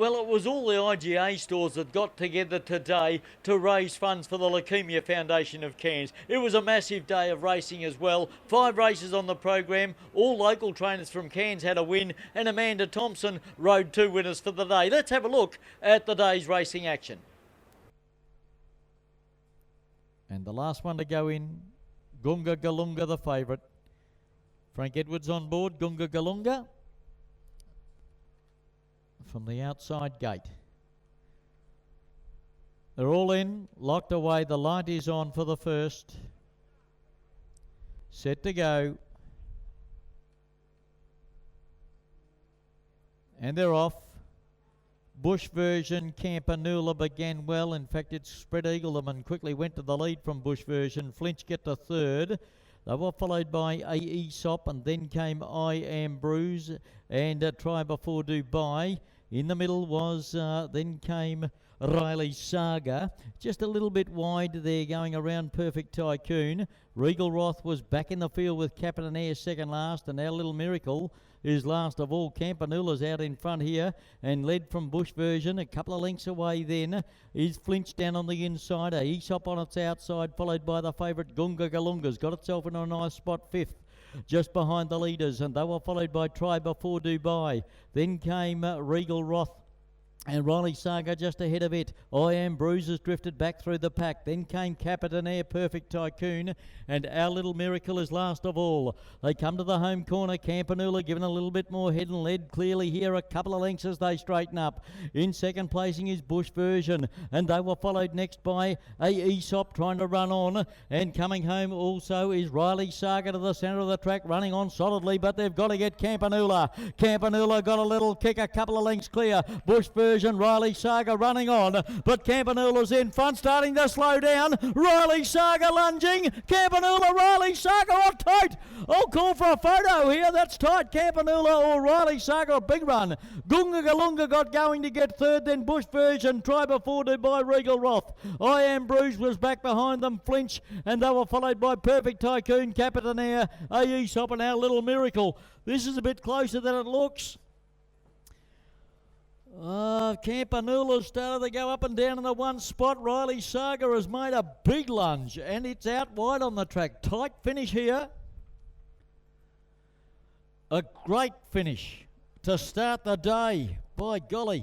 Well, it was all the IGA stores that got together today to raise funds for the Leukemia Foundation of Cairns. It was a massive day of racing as well. 5 races on the program. All local trainers from Cairns had a win, and Amanda Thompson rode 2 winners for the day. Let's have a look at the day's racing action. And the last one to go in, Gunga Galunga, the favourite. Frank Edwards on board, Gunga Galunga, from the outside gate. They're all in, locked away. The light is on for the first. Set to go. And they're off. Bush Version, Campanula began well. In fact, it's Spread Eagledom and quickly went to the lead from Bush Version. Flinch get to third. They were followed by A. Aesop, and then came I Am Bruise and Try Before Dubai. In the middle was, then came Riley Saga. Just a little bit wide there going around Perfect Tycoon. Regal Roth was back in the field with Captain Air second last, and Our Little Miracle is last of all. Campanula's out in front here and led from Bush Version. A couple of lengths away then is Flinch down on the inside. Aesop on its outside, followed by the favourite Gunga Galunga's got itself in a nice spot, 5th. Just behind the leaders, and they were followed by Try Before Dubai. Then came Regal Roth and Riley Saga just ahead of it. I Am Bruises drifted back through the pack. Then came Captain Air, Perfect Tycoon, and Our Little Miracle is last of all. They come to the home corner. Campanula given a little bit more head and led clearly here. A couple of lengths as they straighten up. In second placing is Bush Version, and they were followed next by A. Aesop trying to run on. And coming home also is Riley Saga to the centre of the track, running on solidly, but they've got to get Campanula. Campanula got a little kick, a couple of lengths clear. Bush Version, Riley Saga running on, but Campanula's in front, starting to slow down. Riley Saga lunging. Campanula, Riley Saga are tight. I'll call for a photo here. That's tight. Campanula or Riley Saga, a big run. Gunga Galunga got going to get third, then Bush Version, Try Before Dubai, Regal Roth. I Am Bruised was back behind them, Flinch, and they were followed by Perfect Tycoon, Captain Air, A. Aesop, and Our Little Miracle. This is a bit closer than it looks. Campanula started to go up and down in the one spot. Riley Saga has made a big lunge, and it's out wide on the track. Tight finish here. A great finish to start the day. By golly,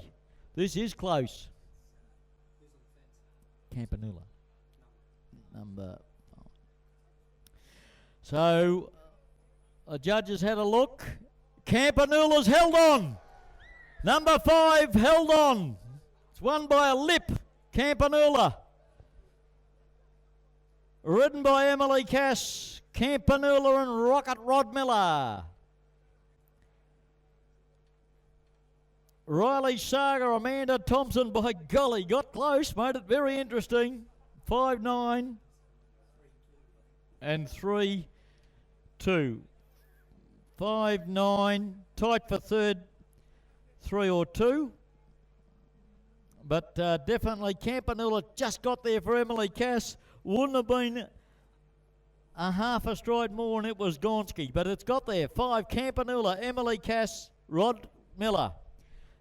this is close. Campanula. Number 5. So, the judges had a look. Campanula's held on. Number 5 held on. It's won by a lip. Campanula. Ridden by Emily Cass, Campanula and Rocket Rod Miller. Riley Saga, Amanda Thompson, by golly, got close, made it very interesting. 5-9 and 3-2. 5-9, tight for third. 3 or 2, but definitely Campanula just got there for Emily Cass. Wouldn't have been a half a stride more and it was Gonski, but it's got there. 5 Campanula, Emily Cass, Rod Miller.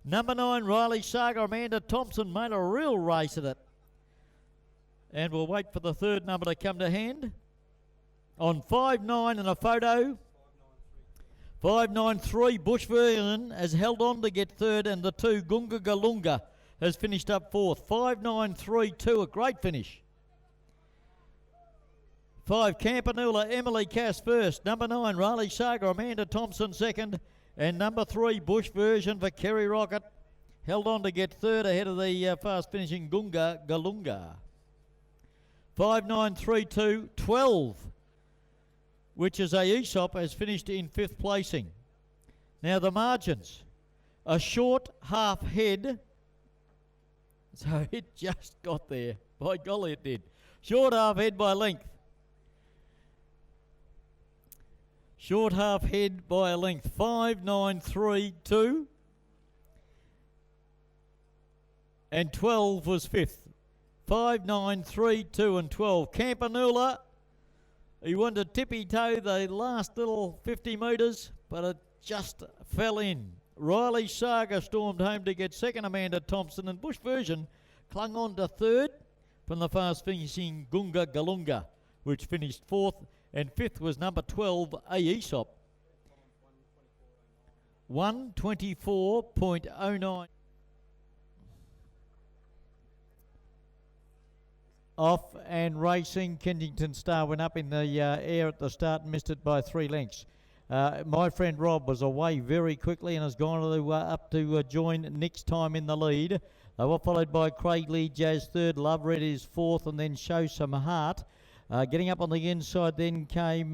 Number 9 Riley Saga, Amanda Thompson made a real race at it, and we'll wait for the third number to come to hand. On 5-9 and a photo. 5-9-3, Bush Version has held on to get third, and the 2, Gunga Galunga, has finished up fourth. 5-9-3-2, a great finish. 5, Campanula, Emily Cass first. Number 9, Riley Saga, Amanda Thompson second. And number 3, Bush Version for Kerry Rocket, held on to get third ahead of the fast finishing Gunga Galunga. 5-9-3-2, 12. Which is A. Aesop, has finished in 5th placing. Now the margins, a short half head, so it just got there. By golly it did. Short half head by length. Short half head by a length. 5-9-3-2. And 12 was 5th. 5-9-3-2 and 12. Campanula. He wanted to tippy-toe the last little 50 metres, but it just fell in. Riley Saga stormed home to get second, Amanda Thompson, and Bush Version clung on to third from the fast finishing Gunga Galunga, which finished fourth, and fifth was number 12, A Aesop. 1:24.09. Off and racing, Kensington Star went up in the air at the start and missed it by 3 lengths. My friend Rob was away very quickly and has gone up to join next time in the lead. They were followed by Craig Lee Jazz third, Love Red is fourth, and then Show Some Heart. Getting up on the inside then came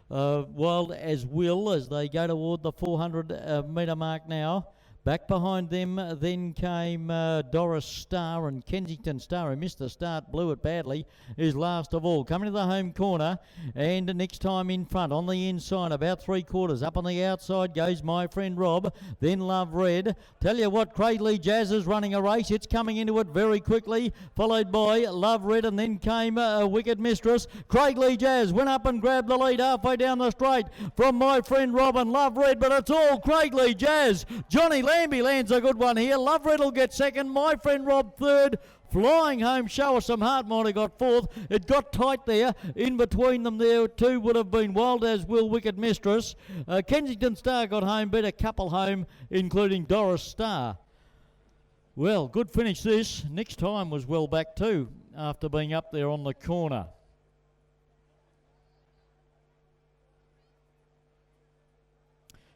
Wild as Will as they go toward the 400 metre mark now. Back behind them then came Doris Star, and Kensington Star, who missed the start, blew it badly, is last of all. Coming to the home corner, and next time in front on the inside, about 3/4. Up on the outside goes My Friend Rob, then Love Red. Tell you what, Cradley Jazz is running a race. It's coming into it very quickly, followed by Love Red, and then came Wicked Mistress. Cradley Jazz went up and grabbed the lead halfway down the straight from My Friend Rob and Love Red, but it's all Cradley Jazz. Johnny Lambie lands a good one here. Love Red will get second. My Friend Rob third. Flying home, Show Us Some Heart might have got fourth. It got tight there. In between them there, two would have been Wild as Will, Wicked Mistress. Kensington Star got home, beat a couple home, including Doris Star. Well, good finish this. Next time was well back too, after being up there on the corner.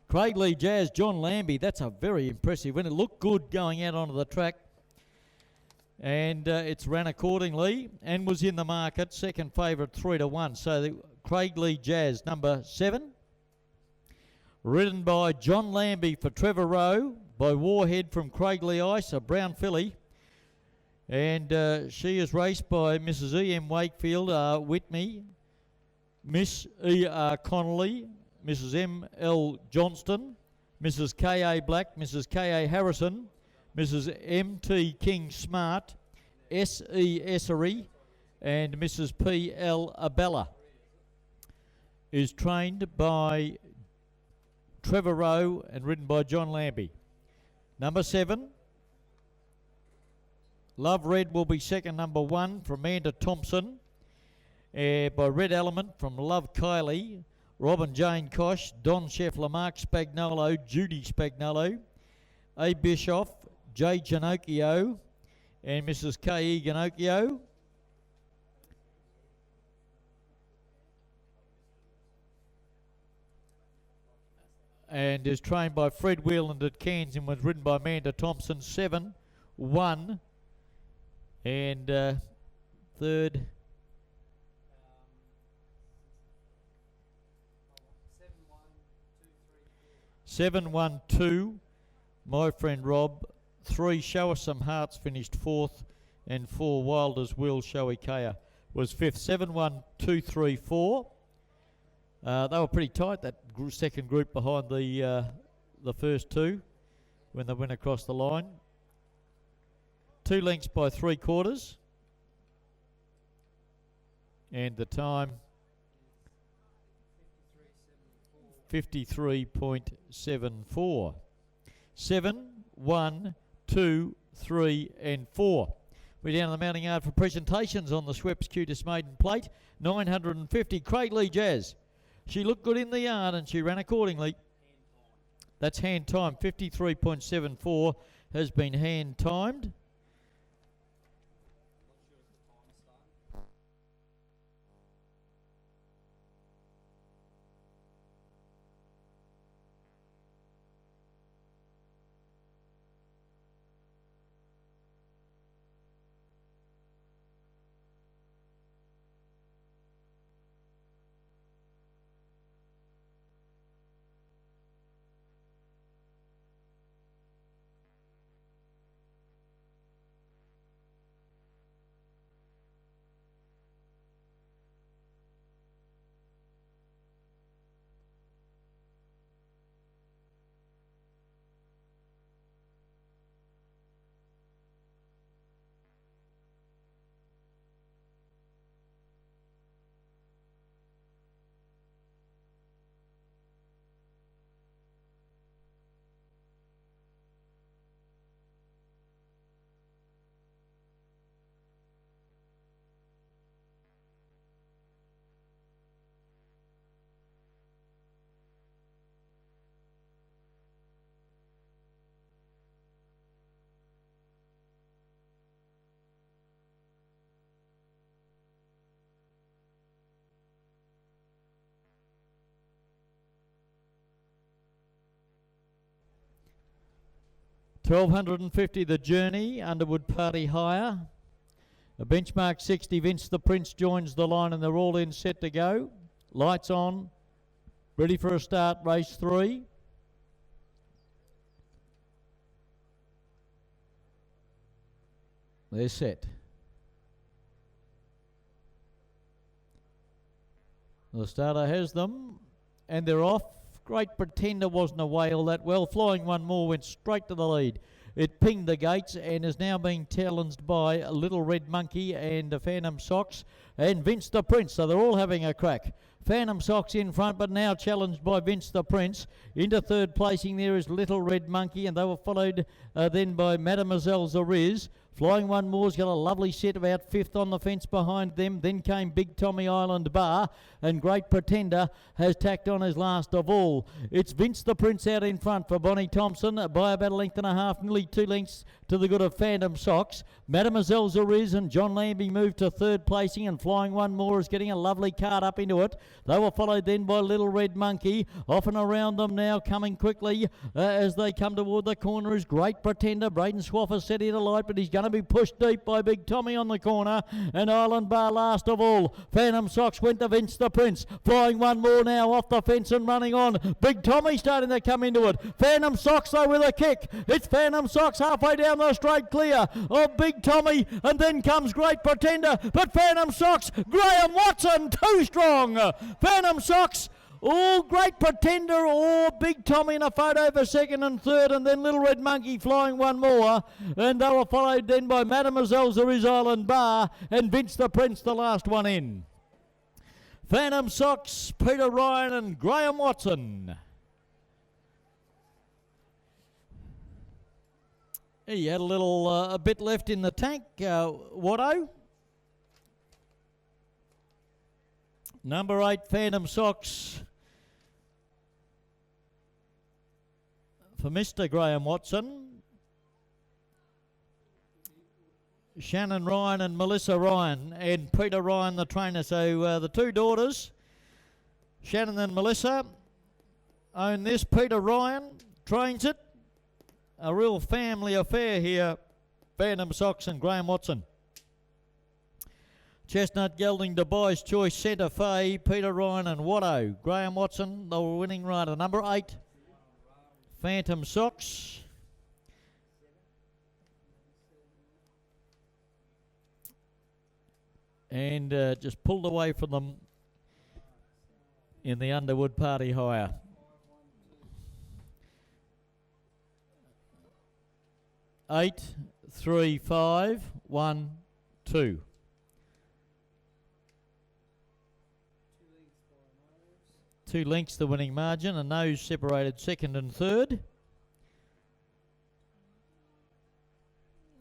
Craig Lee Jazz, John Lambie, that's a very impressive win. It looked good going out onto the track. And it's ran accordingly and was in the market. Second favourite 3-1. So Craig Lee Jazz, number 7. Ridden by John Lambie for Trevor Rowe, by Warhead from Craig Lee Ice, a brown filly. And she is raced by Mrs. E.M. Wakefield, Whitney, Miss E.R. Connolly, Mrs. M.L. Johnston, Mrs. K.A. Black, Mrs. K.A. Harrison, Mrs. M.T. King Smart, S.E. Essery, and Mrs. P.L. Abella. Is trained by Trevor Rowe and ridden by John Lambie. Number 7, Love Red will be second. Number 1 from Amanda Thompson, by Red Element from Love Kylie, Robin Jane Kosh, Don Scheffler, Mark Spagnolo, Judy Spagnolo, A. Bischoff, J. Ginocchio, and Mrs. K.E. Ginocchio. And is trained by Fred Wheeland at Cairns and was ridden by Amanda Thompson. 7, 1, and third. 7, 1, 2, My Friend Rob. 3, Show Us Some Hearts finished 4th, and 4, Wild as Will, Showy Kaya was 5th. 7, 1, 2, 3, 4. They were pretty tight, that second group behind the first two when they went across the line. 2 lengths by 3/4, and the time 53.74. 7, 1, 2, 3, and 4. We're down to the mounting yard for presentations on the Schweppes Cutis Maiden Plate. 950, Craig Lee Jazz. She looked good in the yard and she ran accordingly. That's hand time. 53.74 has been hand timed. 1250 The Journey, Underwood Party Hire. A benchmark 60, Vince the Prince joins the line and they're all in, set to go. Lights on, ready for a start, race 3. They're set. The starter has them and they're off. Great Pretender wasn't away all that well. Flying One More went straight to the lead. It pinged the gates and is now being challenged by a Little Red Monkey and a Phantom Socks and Vince the Prince. So they're all having a crack. Phantom Socks in front, but now challenged by Vince the Prince. Into third placing there is Little Red Monkey, and they were followed then by Mademoiselle Zeriz. Flying One More's got a lovely set about fifth on the fence behind them. Then came Big Tommy Island Bar, and Great Pretender has tacked on his last of all. It's Vince the Prince out in front for Bonnie Thompson by about a length and a half, nearly 2 lengths to the good of Phantom Socks. Mademoiselle Zeriz and John Lambie moved to third placing, and Flying One More is getting a lovely card up into it. They were followed then by Little Red Monkey. Off and around them now, coming quickly as they come toward the corner is Great Pretender. Braden Swaffer set here to light, but he's going to be pushed deep by Big Tommy on the corner, and Island Bar last of all. Phantom Socks went to Vince the Prince. Flying One More now off the fence and running on. Big Tommy starting to come into it. Phantom Socks though with a kick. It's Phantom Socks halfway down the straight clear of Big Tommy, and then comes Great Pretender, but Phantom Socks, Graham Watson too strong. Phantom Socks, Great Pretender or Big Tommy in a photo for second and third, and then Little Red Monkey Flying One More, and they were followed then by Mademoiselle Zeriz Island Bar and Vince the Prince, the last one in. Phantom Socks, Peter Ryan and Graham Watson. He had a bit left in the tank, Watto. Number 8, Phantom Socks for Mr. Graham Watson. Shannon Ryan and Melissa Ryan and Peter Ryan, the trainer. So the two daughters, Shannon and Melissa, own this. Peter Ryan trains it. A real family affair here, Phantom Socks and Graham Watson. Chestnut Gelding, Dubai's Choice, Centre Fay, Peter Ryan and Watto. Graham Watson, the winning rider. Number 8, Phantom Socks. And just pulled away from them in the Underwood Party Hire. Eight, 3, 5, 1, 2. Two lengths the winning margin, and nose separated second and third.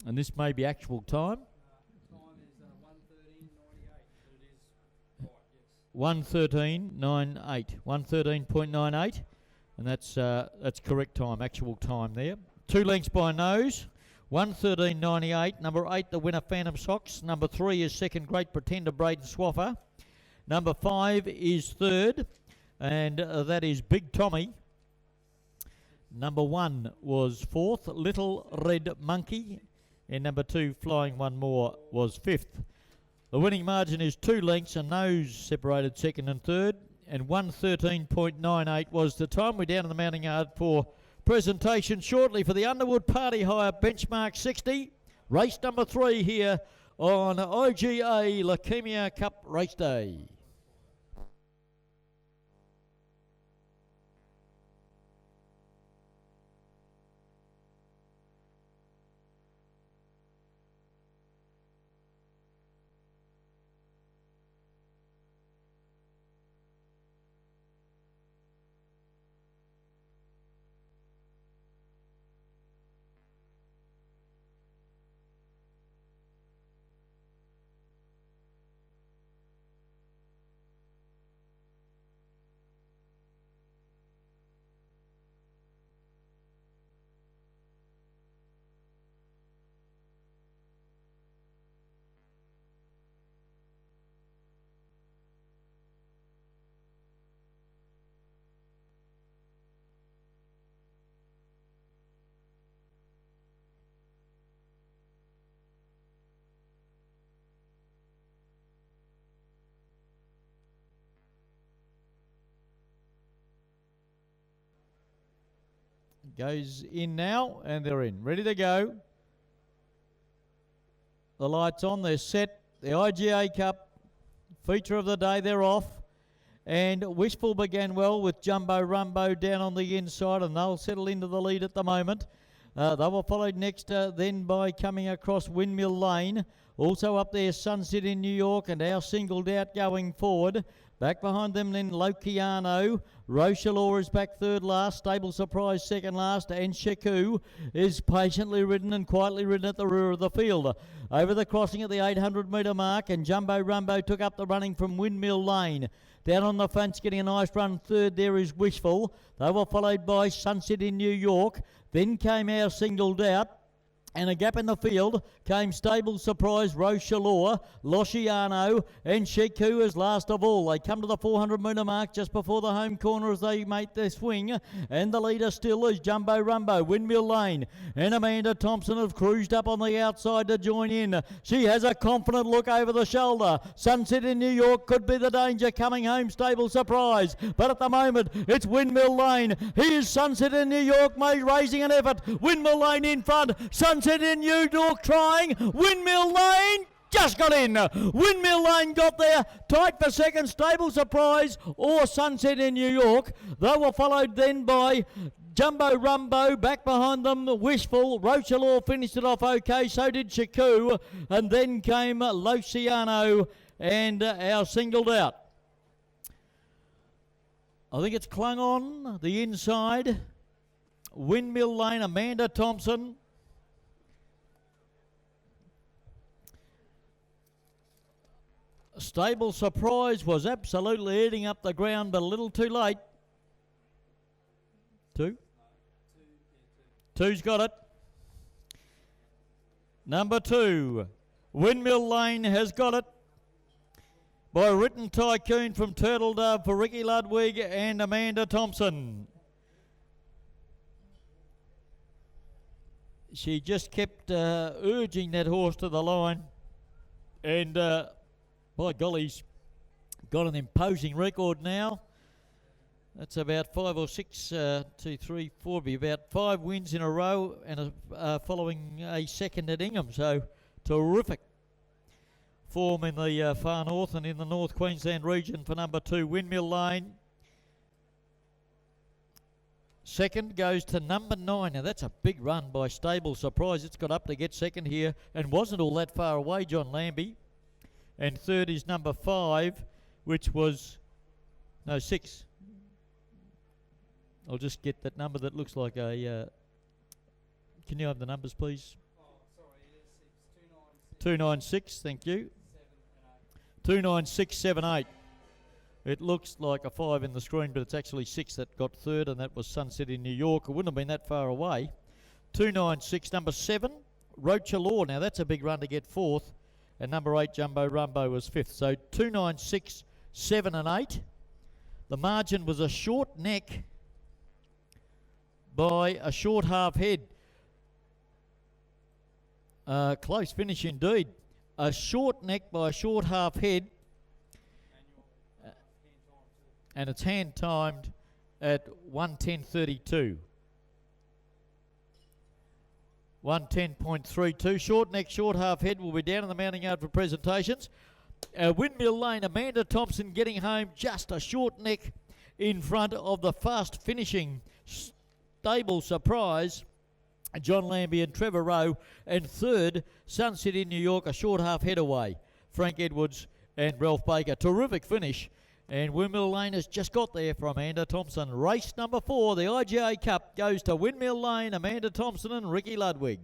And this may be actual time. Time is 1:13.98. 1:13.98, and that's correct time, actual time there. 2 lengths by nose. 1:13.98. Number 8, the winner, Phantom Socks. Number 3 is second, Great Pretender, Braden Swaffer. Number 5 is third, and that is Big Tommy. Number 1 was fourth, Little Red Monkey, and number 2, Flying One More, was fifth. The winning margin is 2 lengths, and nose separated second and third, and 1:13.98 was the time. We're down in the mounting yard for presentation shortly for the Underwood Party Hire Benchmark 60, race number 3 here on IGA Leukemia Cup Race Day. Goes in now, and they're in. Ready to go. The lights on, they're set. The IGA Cup feature of the day, they're off. And Wishful began well with Jumbo Rumbo down on the inside, and they'll settle into the lead at the moment. They were followed next then by coming across Windmill Lane. Also up there, Sunset in New York, and Our Singled Out going forward. Back behind them then Lokiano. Rochelaw is back third last. Stable Surprise second last. And Sheku is patiently ridden and quietly ridden at the rear of the field. Over the crossing at the 800 metre mark, and Jumbo Rumbo took up the running from Windmill Lane. Down on the fence, getting a nice run third there is Wishful. They were followed by Sunset in New York. Then came Our Singled Out. And a gap in the field came Stable Surprise, Rochelaw, Losciano, and Sheku as last of all. They come to the 400 metre mark just before the home corner as they make their swing. And the leader still is Jumbo Rumbo, Windmill Lane. And Amanda Thompson have cruised up on the outside to join in. She has a confident look over the shoulder. Sunset in New York could be the danger coming home, Stable Surprise. But at the moment, it's Windmill Lane. Here's Sunset in New York, raising an effort. Windmill Lane in front. Sunset in New York trying. Windmill Lane just got in. Windmill Lane got there. Tight for second. Stable Surprise or Sunset in New York. They were followed then by Jumbo Rumbo. Back behind them, Wishful. Rochelaw finished it off okay. So did Sheku. And then came Losciano and Our Singled Out. I think it's clung on the inside. Windmill Lane, Amanda Thompson. Stable Surprise was absolutely eating up the ground, but a little too late. Two's got it. Number 2, Windmill Lane has got it. By Written Tycoon from Turtle Dove for Ricky Ludwig and Amanda Thompson. She just kept urging that horse to the line. And by golly, he's got an imposing record now. That's about 5 or 6, 2, 3, 4, be about 5 wins in a row and following a second at Ingham. So terrific form in the far north and in the North Queensland region for number 2, Windmill Lane. Second goes to number 9. Now that's a big run by Stable Surprise. It's got up to get second here and wasn't all that far away, John Lambie. And third is number 5, which was, no, 6. I'll just get that number that looks like a, can you have the numbers, please? Oh, sorry, it is 296, thank you. 7 and 8. 296, 7, 8. It looks like a 5 in the screen, but it's actually 6 that got third, and that was Sunset in New York. It wouldn't have been that far away. 296, number 7, Rochelaw. Now that's a big run to get fourth. And number 8, Jumbo Rumbo, was fifth. So 296, 7 and 8. The margin was a short neck by a short half head. Close finish indeed. A short neck by a short half head. And it's hand timed at 1:10:32. 1:10.32. Short neck, short half head will be down in the mounting yard for presentations. Windmill Lane, Amanda Thompson getting home just a short neck in front of the fast finishing Stable Surprise, John Lambie and Trevor Rowe. And third, Sunset in New York, a short half head away, Frank Edwards and Ralph Baker. Terrific finish. And Windmill Lane has just got there for Amanda Thompson. Race number 4, the IGA Cup, goes to Windmill Lane, Amanda Thompson and Ricky Ludwig.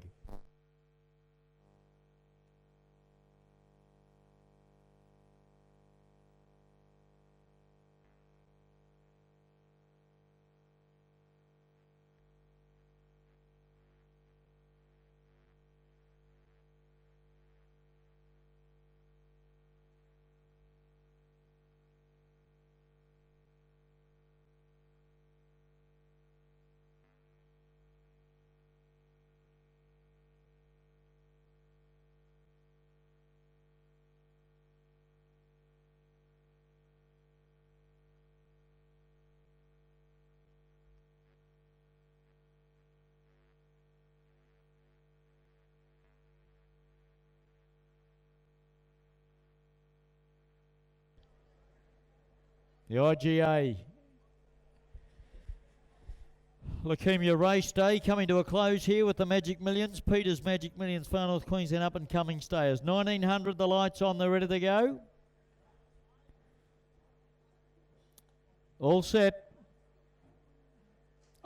The IGA Leukemia Race Day coming to a close here with the Magic Millions. Peter's Magic Millions, Far North Queensland up and coming stayers. 1900, the lights on, they're ready to go. All set.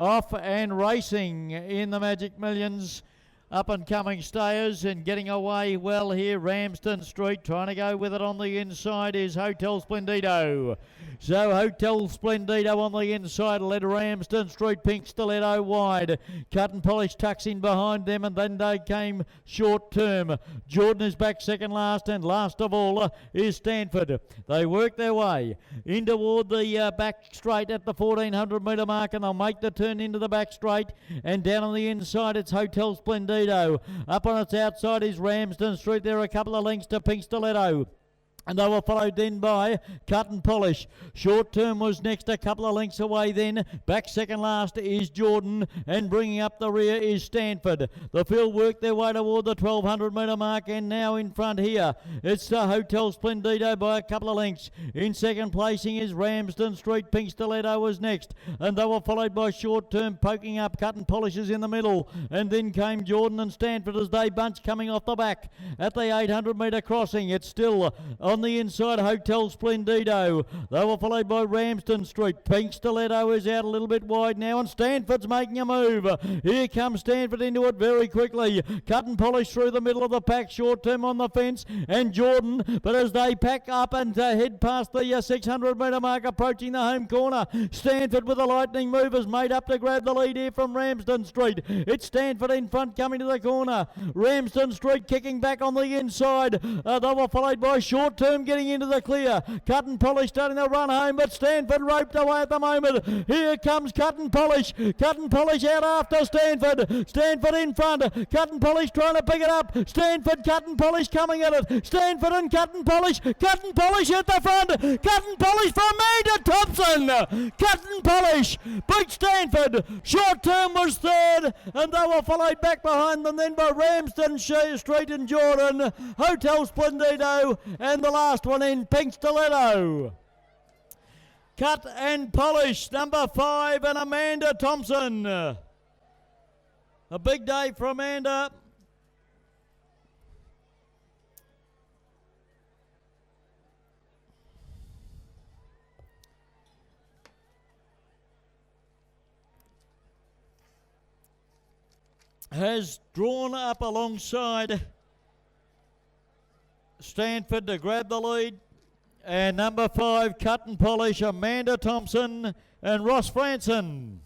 Off and racing in the Magic Millions. Up and coming stayers and getting away well here. Ramsden Street trying to go with it on the inside is Hotel Splendido. So Hotel Splendido on the inside led Ramsden Street, Pink Stiletto wide. Cut and Polish tucks in behind them, and then they came short term. Jordan is back second last, and last of all is Stanford. They work their way in toward the back straight at the 1400 metre mark, and they'll make the turn into the back straight, and down on the inside it's Hotel Splendido. Up on its outside is Ramsden Street. There are a couple of lengths to Pink Stiletto, and they were followed then by Cut and Polish. Short term was next, a couple of lengths away then. Back second last is Jordan, and bringing up the rear is Stanford. The field worked their way toward the 1200 metre mark, and now in front here it's Hotel Splendido by a couple of lengths. In second placing is Ramsden Street. Pink Stiletto was next, and they were followed by Short Term, poking up. Cut and Polish is in the middle, and then came Jordan and Stanford as they bunch coming off the back at the 800 metre crossing. It's still on the inside Hotel Splendido. They were followed by Ramsden Street. Pink Stiletto is out a little bit wide now, and Stanford's making a move. Here comes Stanford into it very quickly. Cut and Polish through the middle of the pack. Short Term on the fence, and Jordan, but as they pack up and head past the 600 metre mark, approaching the home corner, Stanford with a lightning move has made up to grab the lead here from Ramsden Street. It's Stanford in front coming to the corner. Ramsden Street kicking back on the inside. They were followed by Short Term getting into the clear. Cut and Polish starting to run home, but Stanford roped away at the moment. Here comes Cut and Polish. Cut and Polish out after Stanford. Stanford in front. Cut and Polish trying to pick it up. Stanford, Cut and Polish coming at it. Stanford and Cut and Polish. Cut and Polish at the front. Cut and Polish from Amanda Thompson. Cut and Polish beat Stanford. Short Term was third, and they were followed back behind them then by Ramsden Street and Jordan, Hotel Splendido, and the last one in Pink Stiletto. Cut and Polish, number 5, and Amanda Thompson. A big day for Amanda. Has drawn up alongside Stanford to grab the lead, and number 5, Cut and Polish, Amanda Thompson and Ross Franson.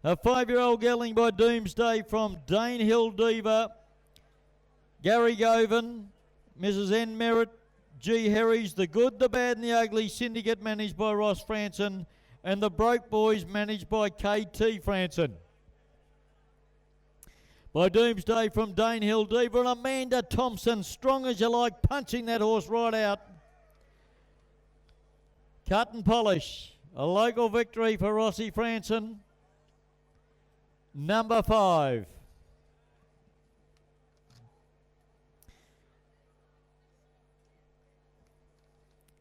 A 5-year-old gelding by Doomsday from Danehill Diva, Gary Govan, Mrs. N. Merritt, G. Herries, The Good, the Bad and the Ugly Syndicate managed by Ross Franson, and the Broke Boys managed by K.T. Franson. By Doomsday from Danehill Diva, and Amanda Thompson, strong as you like, punching that horse right out. Cut and Polish, a local victory for Rossi Franson. Number 5.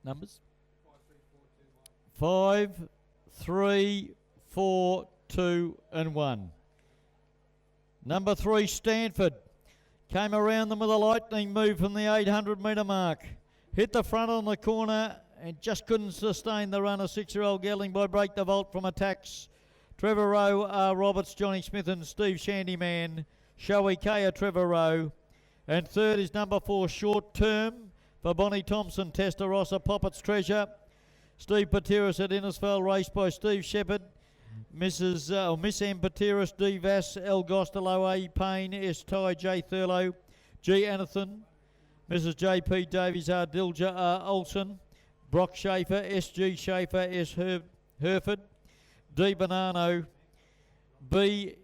Numbers? 5, 3, 4, 2 and 1. Number 3, Stanford, came around them with a lightning move from the 800 metre mark. Hit the front on the corner and just couldn't sustain the run. A 6-year-old gelding by Break the Vault from attacks. Trevor Rowe, R. Roberts, Johnny Smith and Steve Shandyman. Showy Kaya, Trevor Rowe. And third is number 4, Short Term for Bonnie Thompson, Testarossa, Poppett's Treasure. Steve Patiris at Innisfail, raced by Steve Shepherd. Miss M. Patiris, D. Vass, L. Gostello, A. Payne, S. Ty, J. Thurlow, G. Anathan, Mrs. J. P. Davies, R. Dilger, R. Olsen, Brock Schaefer, S. G. Schaefer, S. Herford, D. Bonanno, B.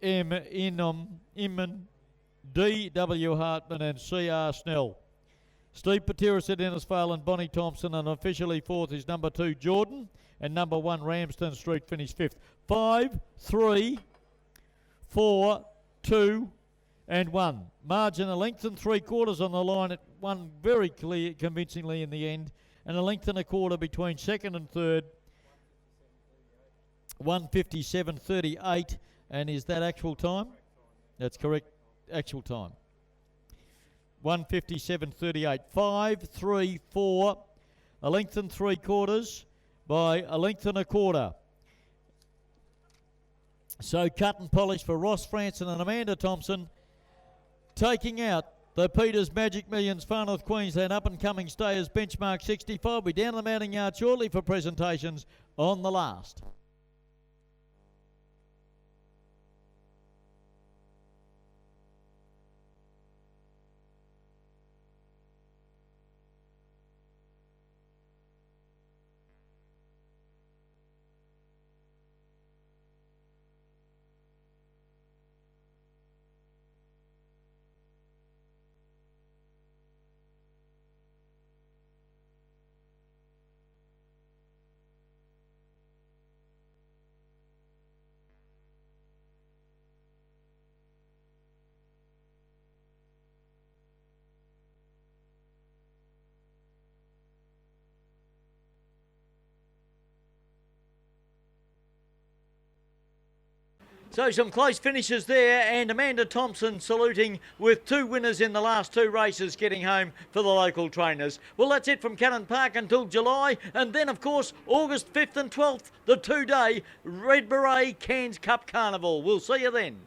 M. Inman, D. W. Hartman and C. R. Snell. Steve Patiris at Innisfail and Bonnie Thompson, and officially fourth is number 2, Jordan, and number 1, Ramsden Street, finished 5th. 5, 3, 4, 2 and 1. Margin a length and 3/4 on the line. It won very clear, convincingly in the end. and a length and a quarter between second and third. 1:57.38, and is that actual time? That's correct, actual time. 1:57.38. 5, 3, 4, a length and 3/4 by a length and a quarter. So cut and polish for Ross Franson and Amanda Thompson, taking out the Peters Magic Millions Far North Queensland up-and-coming stayers benchmark 65. We'll be down the mounting yard shortly for presentations on the last. So some close finishes there, and Amanda Thompson saluting with 2 winners in the last 2 races getting home for the local trainers. Well, that's it from Cannon Park until July, and then of course August 5th and 12th, the 2-day Red Beret Cairns Cup Carnival. We'll see you then.